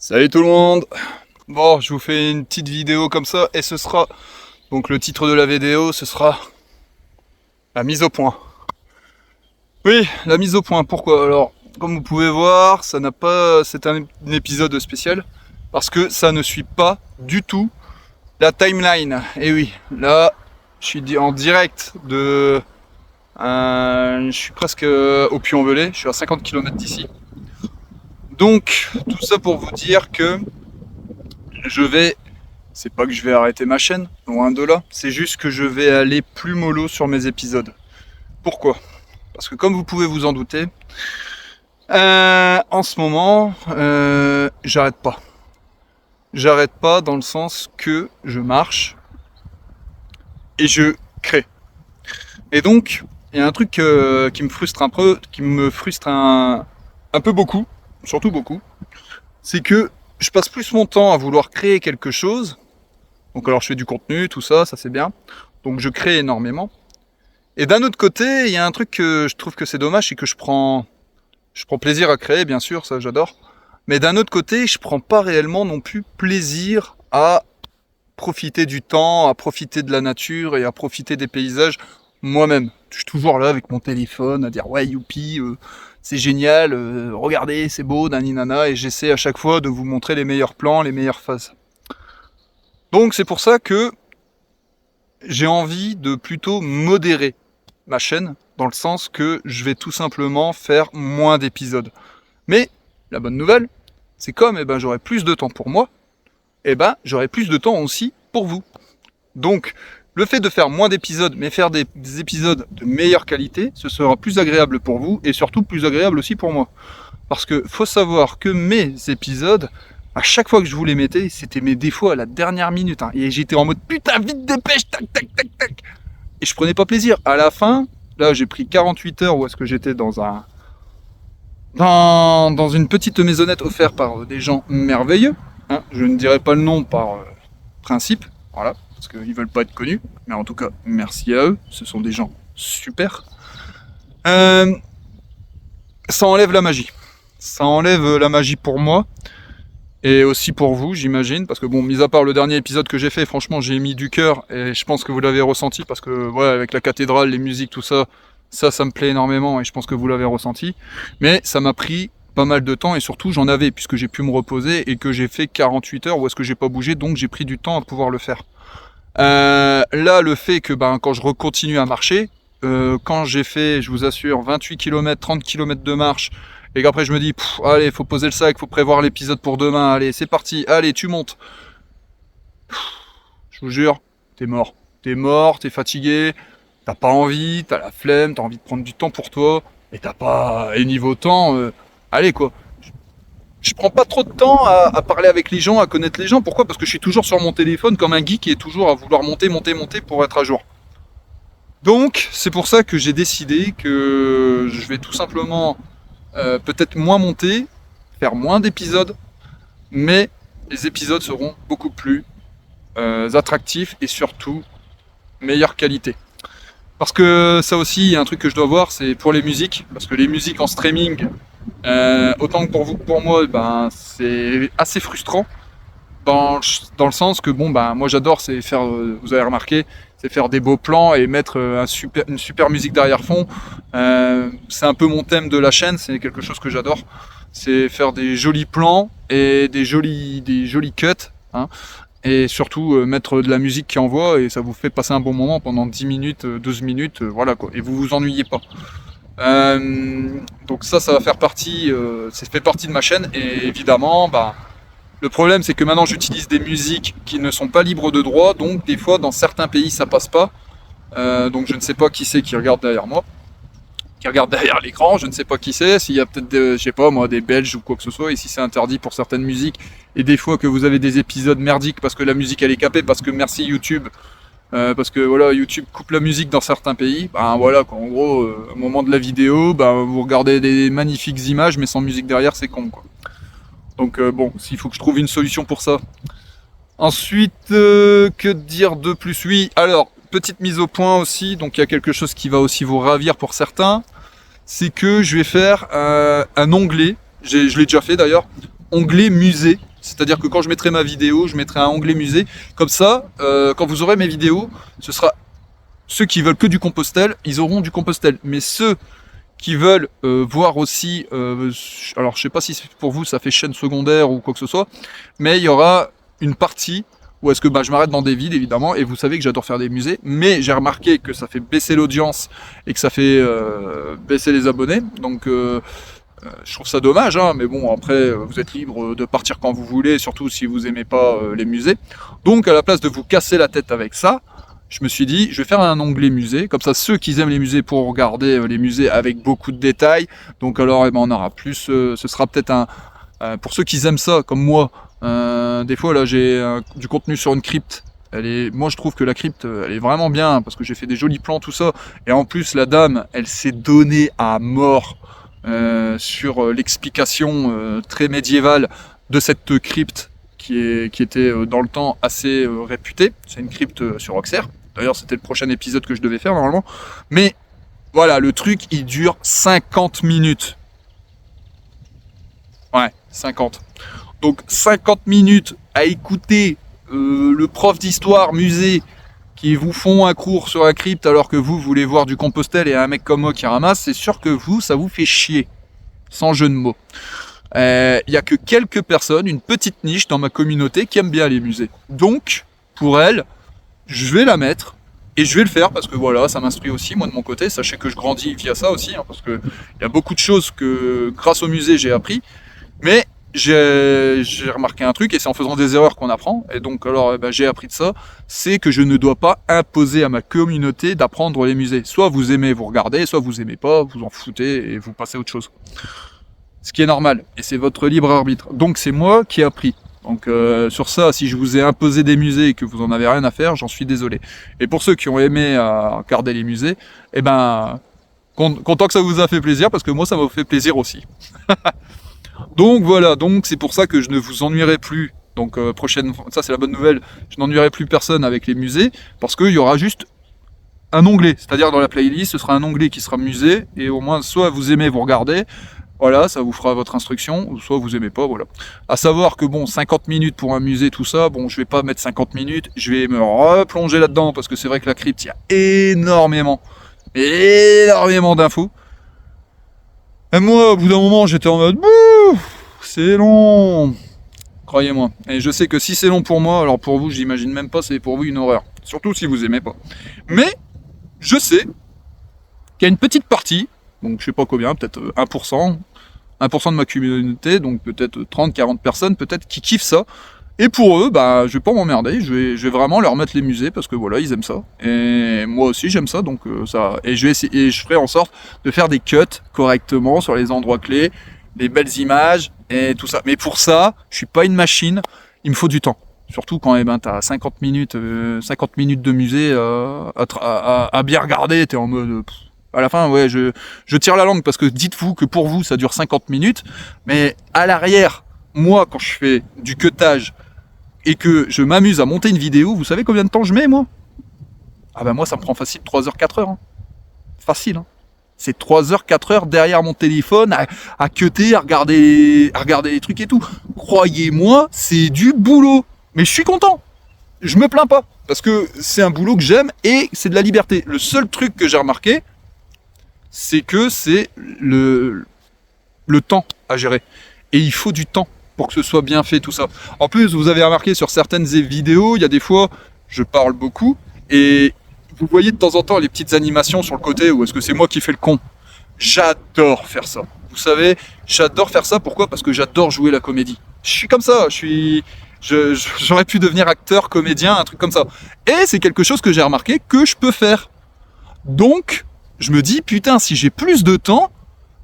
Salut tout le monde. Bon, je vous fais une petite vidéo comme ça et ce sera donc le titre de la vidéo, ce sera la mise au point. Oui, la mise au point. Pourquoi? Alors, comme vous pouvez voir, c'est un épisode spécial parce que ça ne suit pas du tout la timeline. Et oui, là, je suis en direct je suis presque au Puy-en-Velay. Je suis à 50 km d'ici. Donc, tout ça pour vous dire que c'est pas que je vais arrêter ma chaîne, loin de là, c'est juste que je vais aller plus mollo sur mes épisodes. Pourquoi? Parce que comme vous pouvez vous en douter, en ce moment, j'arrête pas. J'arrête pas dans le sens que je marche et je crée. Et donc, il y a un truc qui me frustre un peu, un peu beaucoup, surtout beaucoup, c'est que je passe plus mon temps à vouloir créer quelque chose. Donc alors je fais du contenu, tout ça, ça c'est bien. Donc je crée énormément. Et d'un autre côté, il y a un truc que je trouve que c'est dommage, c'est que je prends plaisir à créer, bien sûr, ça j'adore. Mais d'un autre côté, je prends pas réellement non plus plaisir à profiter du temps, à profiter de la nature et à profiter des paysages moi-même. Je suis toujours là avec mon téléphone à dire ouais youpi, c'est génial, regardez c'est beau, naninana, et j'essaie à chaque fois de vous montrer les meilleurs plans, les meilleures phases. Donc c'est pour ça que j'ai envie de plutôt modérer ma chaîne, dans le sens que je vais tout simplement faire moins d'épisodes. Mais la bonne nouvelle, c'est comme j'aurai plus de temps pour moi, j'aurai plus de temps aussi pour vous. Donc le fait de faire moins d'épisodes, mais faire des épisodes de meilleure qualité, ce sera plus agréable pour vous et surtout plus agréable aussi pour moi. Parce que faut savoir que mes épisodes, à chaque fois que je vous les mettais, c'était mes défauts à la dernière minute. Hein. Et j'étais en mode putain, vite dépêche, tac, tac, tac, tac. Et je prenais pas plaisir. À la fin, là j'ai pris 48 heures où est-ce que j'étais dans une petite maisonnette offerte par des gens merveilleux. Hein. Je ne dirai pas le nom par principe, voilà, parce qu'ils veulent pas être connus. Mais en tout cas, merci à eux. Ce sont des gens super. Ça enlève la magie. Ça enlève la magie pour moi. Et aussi pour vous, j'imagine, parce que bon, mis à part le dernier épisode que j'ai fait, franchement, j'ai mis du cœur, et je pense que vous l'avez ressenti, parce que, ouais, avec la cathédrale, les musiques, tout ça, ça me plaît énormément, et je pense que vous l'avez ressenti. Mais ça m'a pris pas mal de temps, et surtout, j'en avais, puisque j'ai pu me reposer, et que j'ai fait 48 heures, où est-ce que j'ai pas bougé, donc j'ai pris du temps à pouvoir le faire. Là, le fait que, quand je continue à marcher, quand j'ai fait, je vous assure, 28 km, 30 km de marche, et qu'après je me dis, allez, faut poser le sac, faut prévoir l'épisode pour demain, allez, c'est parti, allez, tu montes. Je vous jure, t'es mort. T'es mort, t'es fatigué, t'as pas envie, t'as la flemme, t'as envie de prendre du temps pour toi, et t'as pas... Et niveau temps, allez quoi. Je prends pas trop de temps à parler avec les gens, à connaître les gens. Pourquoi? Parce que je suis toujours sur mon téléphone comme un geek qui est toujours à vouloir monter pour être à jour. Donc, c'est pour ça que j'ai décidé que je vais tout simplement... peut-être moins monter, faire moins d'épisodes, mais les épisodes seront beaucoup plus attractifs et surtout meilleure qualité. Parce que ça aussi, il y a un truc que je dois voir, c'est pour les musiques, parce que les musiques en streaming, autant que pour vous que pour moi, c'est assez frustrant, dans le sens que moi j'adore, c'est faire, vous avez remarqué, c'est faire des beaux plans et mettre une super musique derrière-fond. C'est un peu mon thème de la chaîne, c'est quelque chose que j'adore. C'est faire des jolis plans et des jolis cuts. Hein, et surtout mettre de la musique qui envoie et ça vous fait passer un bon moment pendant 10 minutes, 12 minutes, voilà quoi. Et vous vous ennuyez pas. Donc ça va faire partie, ça fait partie de ma chaîne et évidemment, le problème, c'est que maintenant j'utilise des musiques qui ne sont pas libres de droit, donc des fois dans certains pays ça passe pas. Donc je ne sais pas qui c'est qui regarde derrière moi, qui regarde derrière l'écran, je ne sais pas qui c'est, s'il y a peut-être, je sais pas moi, des Belges ou quoi que ce soit, et si c'est interdit pour certaines musiques, et des fois que vous avez des épisodes merdiques parce que la musique elle est capée, parce que merci YouTube, parce que voilà, YouTube coupe la musique dans certains pays, voilà quoi, en gros, au moment de la vidéo, vous regardez des magnifiques images, mais sans musique derrière, c'est con quoi. Donc s'il faut que je trouve une solution pour ça. Ensuite, que dire de plus? Oui, alors, petite mise au point aussi, donc il y a quelque chose qui va aussi vous ravir pour certains, c'est que je vais faire un onglet, je l'ai déjà fait d'ailleurs, onglet musée C'est-à-dire que quand je mettrai ma vidéo, je mettrai un onglet musée. Comme ça, quand vous aurez mes vidéos, ce sera ceux qui veulent que du Compostelle, ils auront du Compostelle. Mais ceux qui veulent voir aussi, alors je sais pas si pour vous ça fait chaîne secondaire ou quoi que ce soit, mais il y aura une partie où est-ce que je m'arrête dans des villes évidemment, et vous savez que j'adore faire des musées, mais j'ai remarqué que ça fait baisser l'audience et que ça fait baisser les abonnés, donc je trouve ça dommage, hein, mais bon après vous êtes libre de partir quand vous voulez, surtout si vous aimez pas les musées. Donc à la place de vous casser la tête avec ça, je me suis dit, je vais faire un onglet musée, comme ça ceux qui aiment les musées pourront regarder les musées avec beaucoup de détails. Donc alors on aura plus, ce sera peut-être pour ceux qui aiment ça, comme moi, des fois là j'ai du contenu sur une crypte. Moi je trouve que la crypte, elle est vraiment bien, parce que j'ai fait des jolis plans, tout ça. Et en plus la dame, elle s'est donnée à mort sur l'explication très médiévale de cette crypte qui était dans le temps assez réputée. C'est une crypte sur Auxerre. D'ailleurs, c'était le prochain épisode que je devais faire normalement. Mais voilà, le truc, il dure 50 minutes. Ouais, 50. Donc 50 minutes à écouter le prof d'histoire musée qui vous font un cours sur la crypte alors que vous voulez voir du Compostelle et un mec comme moi qui ramasse, c'est sûr que ça vous fait chier. Sans jeu de mots. Il y a que quelques personnes, une petite niche dans ma communauté qui aiment bien les musées. Donc, pour elle, je vais la mettre et je vais le faire parce que voilà, ça m'instruit aussi moi de mon côté. Sachez que je grandis via ça aussi, hein, parce que il y a beaucoup de choses que grâce au musée j'ai appris. Mais j'ai remarqué un truc et c'est en faisant des erreurs qu'on apprend. Et donc alors j'ai appris de ça, c'est que je ne dois pas imposer à ma communauté d'apprendre les musées. Soit vous aimez, vous regardez, soit vous aimez pas, vous en foutez et vous passez à autre chose. Ce qui est normal, et c'est votre libre arbitre. Donc c'est moi qui ai appris. Donc sur ça, si je vous ai imposé des musées et que vous en avez rien à faire, j'en suis désolé. Et pour ceux qui ont aimé regarder les musées, content que ça vous a fait plaisir, parce que moi ça m'a fait plaisir aussi. Donc voilà, donc c'est pour ça que je ne vous ennuierai plus. Donc prochaine, ça c'est la bonne nouvelle, je n'ennuierai plus personne avec les musées, parce qu'il y aura juste un onglet, c'est-à-dire dans la playlist, ce sera un onglet qui sera musée, et au moins soit vous aimez, vous regardez, voilà, ça vous fera votre instruction, ou soit vous aimez pas, voilà. À savoir que bon, 50 minutes pour un musée, tout ça, bon, je vais pas mettre 50 minutes, je vais me replonger là-dedans, parce que c'est vrai que la crypte, il y a énormément d'infos. Et moi, au bout d'un moment, j'étais en mode, bouh, c'est long, croyez-moi. Et je sais que si c'est long pour moi, alors pour vous, j'imagine même pas, c'est pour vous une horreur. Surtout si vous aimez pas. Mais, je sais qu'il y a une petite partie, donc je sais pas combien, peut-être 1%, 1% de ma communauté, donc peut-être 30, 40 personnes, peut-être, qui kiffent ça. Et pour eux, je vais pas m'emmerder, je vais vraiment leur mettre les musées, parce que voilà, ils aiment ça. Et moi aussi, j'aime ça, donc ça. Et je vais essayer, et je ferai en sorte de faire des cuts correctement sur les endroits clés, des belles images, et tout ça. Mais pour ça, je suis pas une machine, il me faut du temps. Surtout quand t'as 50 minutes de musée à bien regarder, t'es en mode... À la fin, ouais, je tire la langue parce que dites-vous que pour vous, ça dure 50 minutes. Mais à l'arrière, moi, quand je fais du cutage et que je m'amuse à monter une vidéo, vous savez combien de temps je mets, moi ? Ah moi, ça me prend facile 3 heures, 4 heures. Hein. Facile, hein. C'est 3 heures, 4 heures derrière mon téléphone, à cutter, à regarder les trucs et tout. Croyez-moi, c'est du boulot. Mais je suis content. Je me plains pas. Parce que c'est un boulot que j'aime et c'est de la liberté. Le seul truc que j'ai remarqué, c'est que c'est le temps à gérer. Et il faut du temps pour que ce soit bien fait, tout ça. En plus, vous avez remarqué sur certaines vidéos, il y a des fois, je parle beaucoup, et vous voyez de temps en temps les petites animations sur le côté, ou est-ce que c'est moi qui fais le con ? J'adore faire ça. Vous savez, j'adore faire ça, pourquoi ? Parce que j'adore jouer la comédie. Je suis comme ça, j'aurais pu devenir acteur, comédien, un truc comme ça. Et c'est quelque chose que j'ai remarqué que je peux faire. Donc, je me dis, putain, si j'ai plus de temps,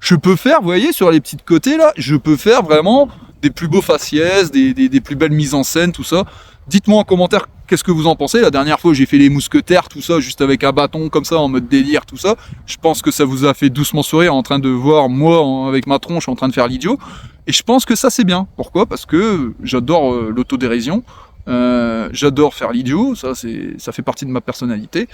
je peux faire, vous voyez, sur les petits côtés là, je peux faire vraiment des plus beaux faciès, des plus belles mises en scène, tout ça. Dites-moi en commentaire qu'est-ce que vous en pensez. La dernière fois, j'ai fait les mousquetaires, tout ça, juste avec un bâton comme ça, en mode délire, tout ça. Je pense que ça vous a fait doucement sourire en train de voir moi, avec ma tronche, en train de faire l'idiot. Et je pense que ça, c'est bien. Pourquoi ? Parce que j'adore l'autodérision. J'adore faire l'idiot. Ça fait partie de ma personnalité.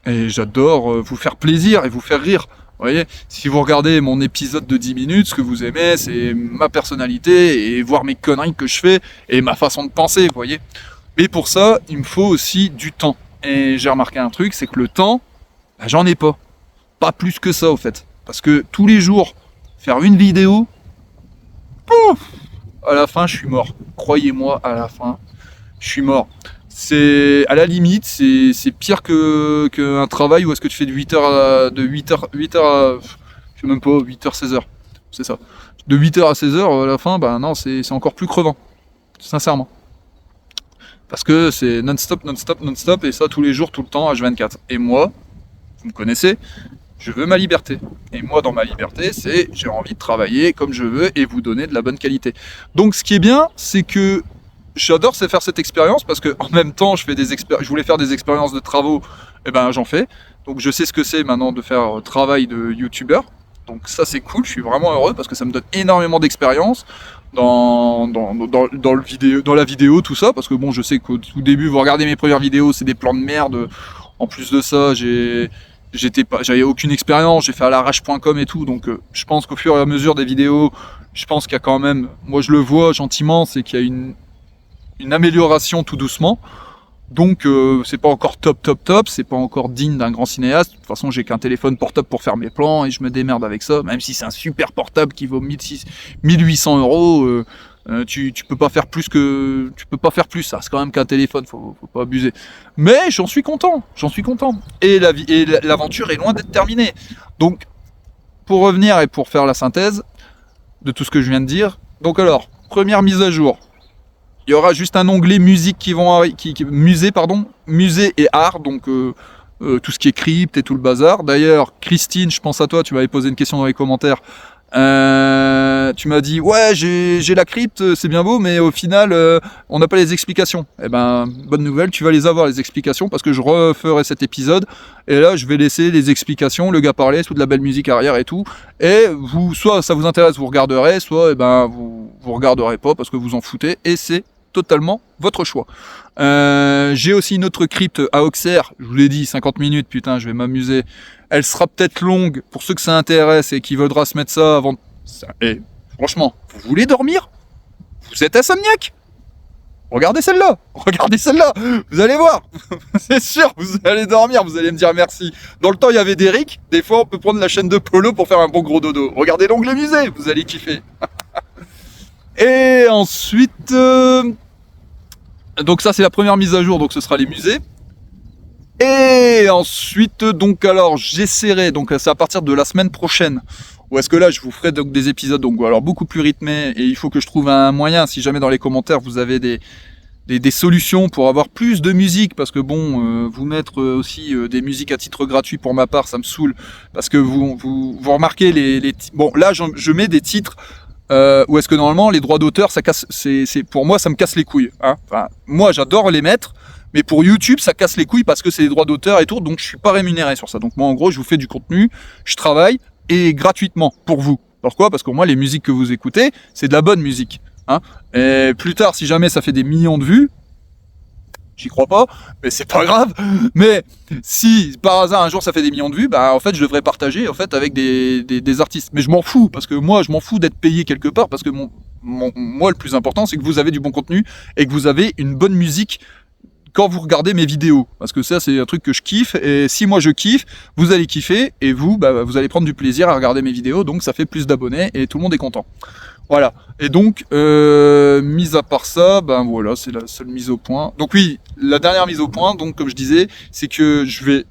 Et j'adore vous faire plaisir et vous faire rire Vous voyez, si vous regardez mon épisode de 10 minutes, ce que vous aimez, c'est ma personnalité et voir mes conneries que je fais et ma façon de penser, vous voyez. Mais pour ça, il me faut aussi du temps. Et j'ai remarqué un truc, c'est que le temps, bah, j'en ai pas. Pas plus que ça, au fait. Parce que tous les jours, faire une vidéo, pouf, à la fin, je suis mort. Croyez-moi, à la fin, je suis mort. C'est à la limite, c'est pire que un travail où est-ce que tu fais de 8h de 8h à, je sais même pas, 8h 16h. C'est ça. De 8h à 16h à la fin, bah non, c'est encore plus crevant. Sincèrement. Parce que c'est non-stop, non-stop, non-stop, et ça tous les jours, tout le temps, H24. Et moi, vous me connaissez, je veux ma liberté. Et moi, dans ma liberté, c'est j'ai envie de travailler comme je veux et vous donner de la bonne qualité. Donc ce qui est bien, c'est que j'adore faire cette expérience parce que en même temps, je voulais faire des expériences de travaux, et ben j'en fais. Donc je sais ce que c'est maintenant de faire travail de youtubeur. Donc ça c'est cool, je suis vraiment heureux parce que ça me donne énormément d'expérience dans la vidéo, tout ça, parce que bon, je sais qu'au tout début, vous regardez mes premières vidéos, c'est des plans de merde. En plus de ça, j'avais aucune expérience, j'ai fait à l'arrache.com et tout, donc je pense qu'au fur et à mesure des vidéos, je pense qu'il y a quand même, moi je le vois gentiment, c'est qu'il y a une amélioration tout doucement. Donc c'est pas encore top, c'est pas encore digne d'un grand cinéaste. De toute façon, j'ai qu'un téléphone portable pour faire mes plans et je me démerde avec ça, même si c'est un super portable qui vaut 1800 euros. Tu peux pas faire plus ça. C'est quand même qu'un téléphone, faut pas abuser. Mais j'en suis content. Et l'aventure est loin d'être terminée. Donc pour revenir et pour faire la synthèse de tout ce que je viens de dire. Donc alors, première mise à jour. Il y aura juste un onglet musique musée et art, donc tout ce qui est crypte et tout le bazar. D'ailleurs, Christine, je pense à toi, tu m'avais posé une question dans les commentaires. Tu m'as dit, ouais, j'ai la crypte, c'est bien beau, mais au final, on n'a pas les explications. Eh ben, bonne nouvelle, tu vas les avoir, les explications, parce que je referai cet épisode. Et là, je vais laisser les explications, le gars parler, sous de la belle musique arrière et tout. Et vous, soit ça vous intéresse, vous regarderez, soit vous regarderez pas, parce que vous en foutez, et c'est totalement votre choix. J'ai aussi une autre crypte à Auxerre, je vous l'ai dit, 50 minutes, putain, je vais m'amuser. Elle sera peut-être longue pour ceux que ça intéresse et qui voudra se mettre ça avant. Et franchement, vous voulez dormir? Vous êtes insomniaque? Regardez celle-là, vous allez voir, c'est sûr, vous allez dormir, vous allez me dire merci. Dans le temps, il y avait d'Eric, des fois on peut prendre la chaîne de Polo pour faire un bon gros dodo. Regardez l'onglet musée, vous allez kiffer. Et ensuite, donc ça c'est la première mise à jour, donc ce sera les musées. Et ensuite, donc alors j'essaierai, donc c'est à partir de la semaine prochaine, où est-ce que là je vous ferai donc des épisodes donc alors beaucoup plus rythmés, et il faut que je trouve un moyen, si jamais dans les commentaires vous avez des solutions pour avoir plus de musique, parce que bon, vous mettre aussi des musiques à titre gratuit pour ma part, ça me saoule, parce que vous remarquez bon là je mets des titres où est-ce que normalement les droits d'auteur ça casse, c'est pour moi ça me casse les couilles, hein. Enfin, moi j'adore les mettre. Mais pour YouTube, ça casse les couilles parce que c'est des droits d'auteur et tout, donc je suis pas rémunéré sur ça. Donc moi, en gros, je vous fais du contenu, je travaille, et gratuitement, pour vous. Pourquoi? Parce que moi, les musiques que vous écoutez, c'est de la bonne musique. Hein, et plus tard, si jamais ça fait des millions de vues, j'y crois pas, mais c'est pas grave. Mais si, par hasard, un jour, ça fait des millions de vues, bah en fait, je devrais partager en fait avec des artistes. Mais je m'en fous, parce que moi, je m'en fous d'être payé quelque part, parce que moi, le plus important, c'est que vous avez du bon contenu, et que vous avez une bonne musique quand vous regardez mes vidéos, parce que ça c'est un truc que je kiffe, et si moi je kiffe, vous allez kiffer, et vous, vous allez prendre du plaisir à regarder mes vidéos, donc ça fait plus d'abonnés, et tout le monde est content. Voilà, et donc, mis à part ça, voilà, c'est la seule mise au point. Donc oui, la dernière mise au point, donc comme je disais, c'est que je vais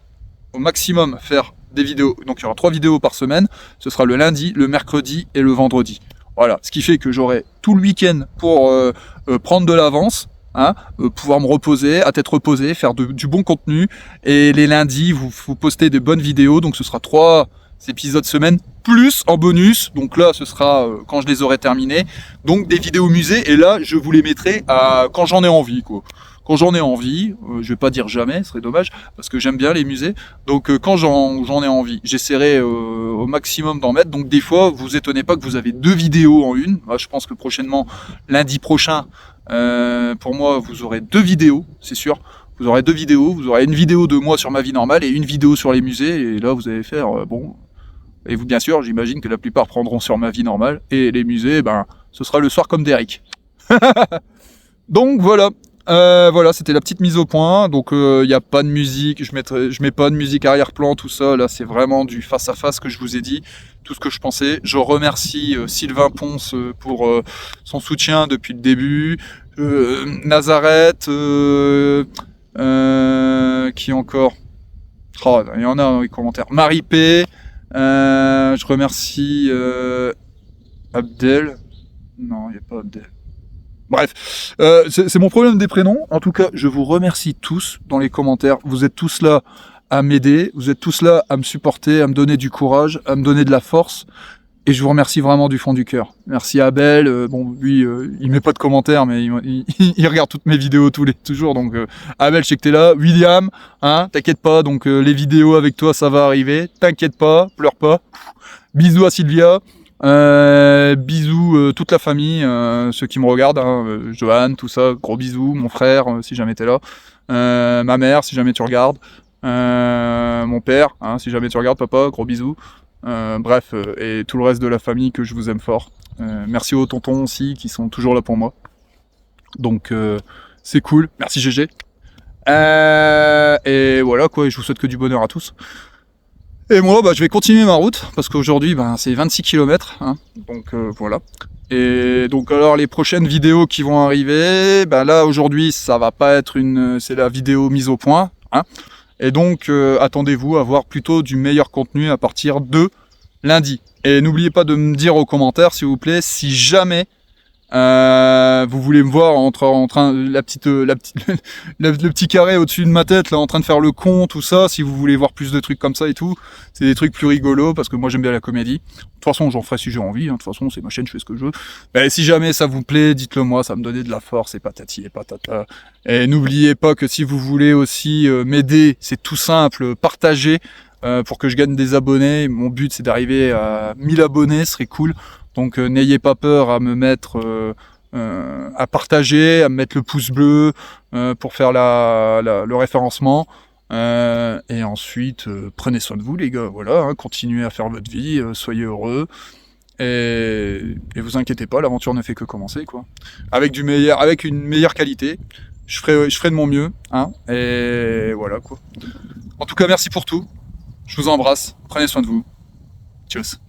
au maximum faire des vidéos, donc il y aura 3 vidéos par semaine, ce sera le lundi, le mercredi et le vendredi. Voilà, ce qui fait que j'aurai tout le week-end pour prendre de l'avance, hein, pouvoir me reposer, à tête reposée, faire du bon contenu, et les lundis vous postez de bonnes vidéos, donc ce sera 3 épisodes semaine plus en bonus, donc là ce sera quand je les aurai terminés, donc des vidéos musées, et là je vous les mettrai quand j'en ai envie, quoi. Quand j'en ai envie, je vais pas dire jamais, ce serait dommage, parce que j'aime bien les musées, donc quand j'en ai envie, j'essaierai au maximum d'en mettre, donc des fois vous étonnez pas que vous avez 2 vidéos en une. Moi, je pense que prochainement, lundi prochain, pour moi vous aurez 2 vidéos, c'est sûr, vous aurez 2 vidéos, vous aurez une vidéo de moi sur ma vie normale et une vidéo sur les musées, et là vous allez faire, bon, Et vous, bien sûr, j'imagine que la plupart prendront sur ma vie normale. Et les musées, ben, ce sera le soir comme Derrick. Donc voilà. Voilà, c'était la petite mise au point. Donc il n'y a pas de musique, je mets pas de musique arrière-plan, tout ça. Là, c'est vraiment du face à face que je vous ai dit, tout ce que je pensais. Je remercie Sylvain Ponce pour son soutien depuis le début. Nazareth, qui encore? Oh, il y en a dans les commentaires. Marie P. Je remercie Abdel. Non, il n'y a pas Abdel. Bref, c'est mon problème des prénoms. En tout cas, je vous remercie tous dans les commentaires. Vous êtes tous là à m'aider, vous êtes tous là à me supporter, à me donner du courage, à me donner de la force. Et je vous remercie vraiment du fond du cœur. Merci à Abel. Bon, lui, il met pas de commentaires, mais il regarde toutes mes vidéos toujours. Donc, Abel, je sais que t'es là. William, hein, t'inquiète pas. Donc, les vidéos avec toi, ça va arriver. T'inquiète pas, pleure pas. Bisous à Sylvia. Bisous toute la famille, ceux qui me regardent, hein, Johan, tout ça, gros bisous, mon frère, si jamais t'es là, ma mère, si jamais tu regardes, mon père, hein, si jamais tu regardes, papa, gros bisous, bref, et tout le reste de la famille que je vous aime fort. Merci aux tontons aussi qui sont toujours là pour moi. Donc c'est cool, merci GG. Et voilà quoi, je vous souhaite que du bonheur à tous. Et moi, bah, je vais continuer ma route, parce qu'aujourd'hui, bah, c'est 26 km, hein, donc voilà. Et donc alors, les prochaines vidéos qui vont arriver, bah, là, aujourd'hui, ça va pas être c'est la vidéo mise au point, hein. Et donc, attendez-vous à voir plutôt du meilleur contenu à partir de lundi. Et n'oubliez pas de me dire aux commentaires, s'il vous plaît, si jamais vous voulez me voir en train le petit carré au-dessus de ma tête là en train de faire le con, tout ça, si vous voulez voir plus de trucs comme ça et tout, c'est des trucs plus rigolos parce que moi j'aime bien la comédie. De toute façon j'en ferai si j'ai envie, hein. De toute façon c'est ma chaîne, je fais ce que je veux. Mais si jamais ça vous plaît, dites-le moi, ça me donnait de la force et patati et patata. Et n'oubliez pas que si vous voulez aussi m'aider, c'est tout simple, partagez pour que je gagne des abonnés. Mon but c'est d'arriver à 1000 abonnés, ce serait cool. Donc n'ayez pas peur à me mettre, à partager, à me mettre le pouce bleu pour faire le référencement. Et ensuite, prenez soin de vous les gars, voilà, hein, continuez à faire votre vie, soyez heureux. Et vous inquiétez pas, l'aventure ne fait que commencer, quoi. Avec une meilleure qualité, je ferai de mon mieux, hein, et voilà, quoi. En tout cas, merci pour tout. Je vous embrasse, prenez soin de vous. Tchuss.